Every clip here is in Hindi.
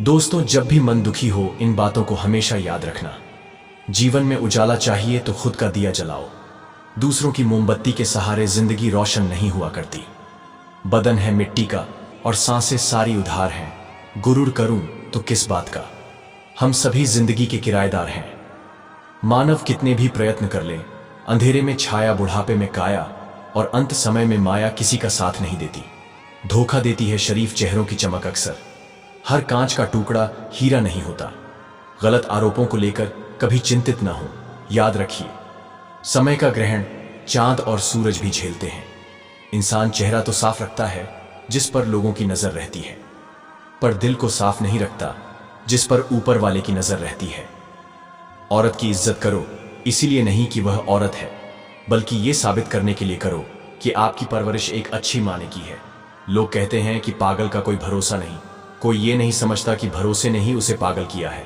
दोस्तों, जब भी मन दुखी हो इन बातों को हमेशा याद रखना। जीवन में उजाला चाहिए तो खुद का दिया जलाओ। दूसरों की मोमबत्ती के सहारे जिंदगी रोशन नहीं हुआ करती। बदन है मिट्टी का और सांसें सारी उधार हैं। गुरूर करूं तो किस बात का, हम सभी जिंदगी के किराएदार हैं। मानव कितने भी प्रयत्न कर ले, अंधेरे में छाया, बुढ़ापे में काया और अंत समय में माया किसी का साथ नहीं देती। धोखा देती है शरीफ चेहरों की चमक अक्सर। हर कांच का टुकड़ा हीरा नहीं होता। गलत आरोपों को लेकर कभी चिंतित ना हो। याद रखिए, समय का ग्रहण चांद और सूरज भी झेलते हैं। इंसान चेहरा तो साफ रखता है जिस पर लोगों की नजर रहती है, पर दिल को साफ नहीं रखता जिस पर ऊपर वाले की नजर रहती है। औरत की इज्जत करो इसीलिए नहीं कि वह औरत है, बल्कि ये साबित करने के लिए करो कि आपकी परवरिश एक अच्छी माँ ने की है। लोग कहते हैं कि पागल का कोई भरोसा नहीं। कोई ये नहीं समझता कि भरोसे ने ही उसे पागल किया है।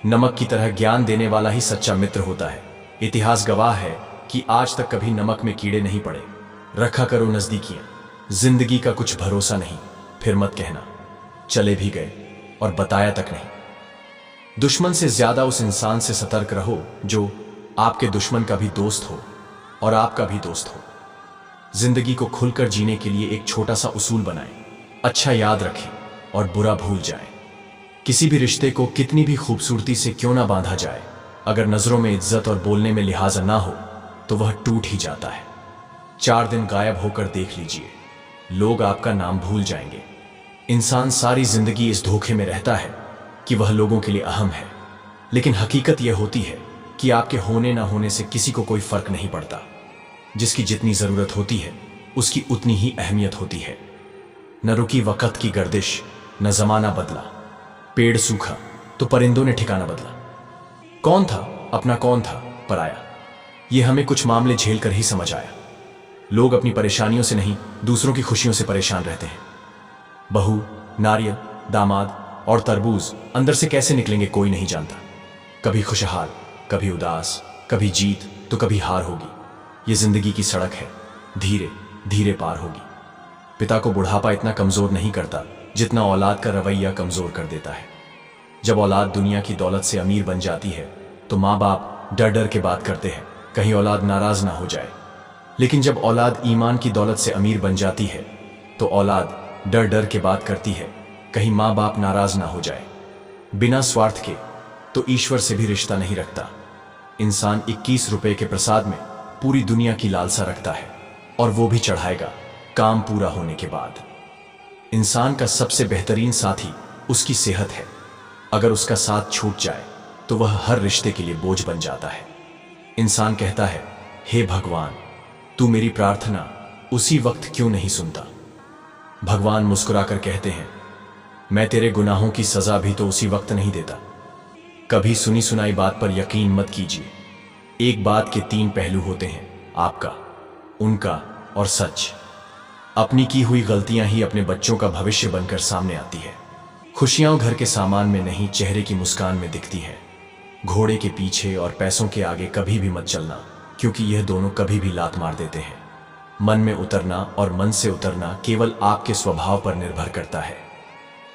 नमक की तरह ज्ञान देने वाला ही सच्चा मित्र होता है। इतिहास गवाह है कि आज तक कभी नमक में कीड़े नहीं पड़े। रखा करो नजदीकियां, जिंदगी का कुछ भरोसा नहीं। फिर मत कहना चले भी गए और बताया तक नहीं। दुश्मन से ज्यादा उस इंसान से सतर्क रहो जो आपके दुश्मन का भी दोस्त हो और आपका भी दोस्त हो। जिंदगी को खुलकर जीने के लिए एक छोटा सा उसूल बनाएं। अच्छा याद रखें और बुरा भूल जाएं। किसी भी रिश्ते को कितनी भी खूबसूरती से क्यों ना बांधा जाए, अगर नजरों में इज्जत और बोलने में लिहाजा ना हो तो वह टूट ही जाता है। 4 दिन गायब होकर देख लीजिए, लोग आपका नाम भूल जाएंगे। इंसान सारी जिंदगी इस धोखे में रहता है कि वह लोगों के लिए अहम है, लेकिन हकीकत यह होती है कि आपके होने ना होने से किसी को कोई फर्क नहीं पड़ता। जिसकी जितनी जरूरत होती है उसकी उतनी ही अहमियत होती है। न रुकी वक्त की गर्दिश, न जमाना बदला। पेड़ सूखा तो परिंदों ने ठिकाना बदला। कौन था अपना, कौन था पराया, ये हमें कुछ मामले झेल कर ही समझ आया। लोग अपनी परेशानियों से नहीं, दूसरों की खुशियों से परेशान रहते हैं। बहू, नारियल, दामाद और तरबूज अंदर से कैसे निकलेंगे कोई नहीं जानता। कभी खुशहाल, कभी उदास, कभी जीत तो कभी हार होगी। ये जिंदगी की सड़क है, धीरे धीरे पार होगी। पिता को बुढ़ापा इतना कमजोर नहीं करता जितना औलाद का रवैया कमजोर कर देता है। जब औलाद दुनिया की दौलत से अमीर बन जाती है तो माँ बाप डर डर के बात करते हैं कहीं औलाद नाराज ना हो जाए। लेकिन जब औलाद ईमान की दौलत से अमीर बन जाती है तो औलाद डर डर के बात करती है कहीं माँ बाप नाराज ना हो जाए। बिना स्वार्थ के तो ईश्वर से भी रिश्ता नहीं रखता। इंसान 21 रुपए के प्रसाद में पूरी दुनिया की लालसा रखता है, और वो भी चढ़ाएगा काम पूरा होने के बाद। इंसान का सबसे बेहतरीन साथी उसकी सेहत है। अगर उसका साथ छूट जाए तो वह हर रिश्ते के लिए बोझ बन जाता है। इंसान कहता है, हे भगवान, तू मेरी प्रार्थना उसी वक्त क्यों नहीं सुनता। भगवान मुस्कुराकर कहते हैं, मैं तेरे गुनाहों की सजा भी तो उसी वक्त नहीं देता। कभी सुनी सुनाई बात पर यकीन मत कीजिए। एक बात के 3 पहलू होते हैं, आपका, उनका और सच। अपनी की हुई गलतियां ही अपने बच्चों का भविष्य बनकर सामने आती है। खुशियां घर के सामान में नहीं, चेहरे की मुस्कान में दिखती है। घोड़े के पीछे और पैसों के आगे कभी भी मत चलना, क्योंकि यह दोनों कभी भी लात मार देते हैं। मन में उतरना और मन से उतरना केवल आपके स्वभाव पर निर्भर करता है।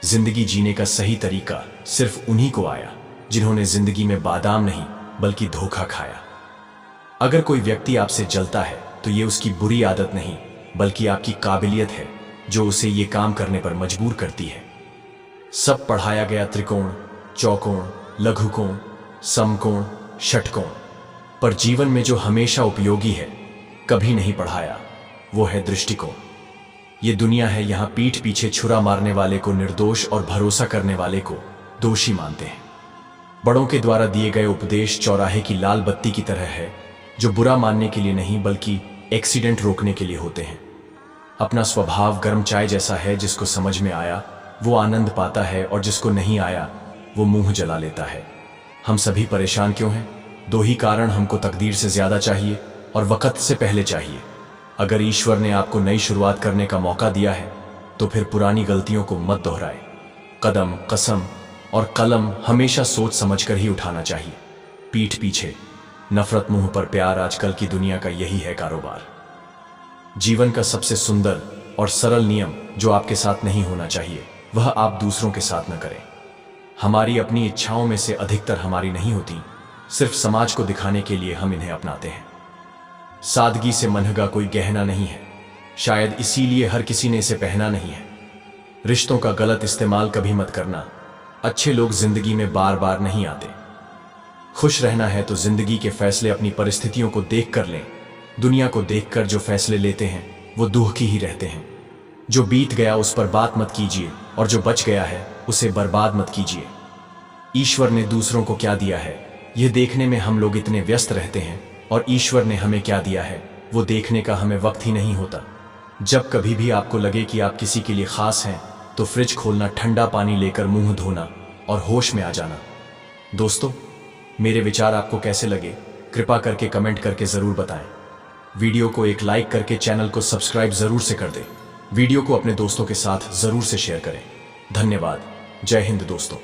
जिंदगी जीने का सही तरीका सिर्फ उन्हीं को आया जिन्होंने जिंदगी में बादाम नहीं बल्कि धोखा खाया। अगर कोई व्यक्ति आपसे जलता है तो ये उसकी बुरी आदत नहीं बल्कि आपकी काबिलियत है जो उसे ये काम करने पर मजबूर करती है। सब पढ़ाया गया त्रिकोण, चौकोण, लघुकोण, समकोण, षटकोण, पर जीवन में जो हमेशा उपयोगी है कभी नहीं पढ़ाया, वो है दृष्टिकोण। ये दुनिया है, यहाँ पीठ पीछे छुरा मारने वाले को निर्दोष और भरोसा करने वाले को दोषी मानते हैं। बड़ों के द्वारा दिए गए उपदेश चौराहे की लाल बत्ती की तरह है, जो बुरा मानने के लिए नहीं बल्कि एक्सीडेंट रोकने के लिए होते हैं। अपना स्वभाव गर्म चाय जैसा है, जिसको समझ में आया वो आनंद पाता है और जिसको नहीं आया वो मुंह जला लेता है। हम सभी परेशान क्यों हैं? 2 ही कारण हमको तकदीर से ज्यादा चाहिए और वक्त से पहले चाहिए। अगर ईश्वर ने आपको नई शुरुआत करने का मौका दिया है तो फिर पुरानी गलतियों को मत दोहराए। कदम, कसम और कलम हमेशा सोच समझकर ही उठाना चाहिए। पीठ पीछे नफरत, मुंह पर प्यार, आजकल की दुनिया का यही है कारोबार। जीवन का सबसे सुंदर और सरल नियम जो आपके साथ नहीं होना चाहिए वह आप दूसरों के साथ न करें। हमारी अपनी इच्छाओं में से अधिकतर हमारी नहीं होती, सिर्फ समाज को दिखाने के लिए हम इन्हें अपनाते हैं। सादगी से मनहगा कोई गहना नहीं है, शायद इसीलिए हर किसी ने इसे पहना नहीं है। रिश्तों का गलत इस्तेमाल कभी मत करना। अच्छे लोग जिंदगी में बार बार नहीं आते। खुश रहना है तो जिंदगी के फैसले अपनी परिस्थितियों को देख कर लें। दुनिया को देखकर जो फैसले लेते हैं वो दुख ही रहते हैं। जो बीत गया उस पर बात मत कीजिए, और जो बच गया है उसे बर्बाद मत कीजिए। ईश्वर ने दूसरों को क्या दिया है यह देखने में हम लोग इतने व्यस्त रहते हैं, और ईश्वर ने हमें क्या दिया है वो देखने का हमें वक्त ही नहीं होता। जब कभी भी आपको लगे कि आप किसी के लिए खास हैं, तो फ्रिज खोलना, ठंडा पानी लेकर मुंह धोना और होश में आ जाना। दोस्तों, मेरे विचार आपको कैसे लगे कृपा करके कमेंट करके जरूर बताएं। वीडियो को एक लाइक करके चैनल को सब्सक्राइब जरूर से कर दें। वीडियो को अपने दोस्तों के साथ जरूर से शेयर करें। धन्यवाद। जय हिंद दोस्तों।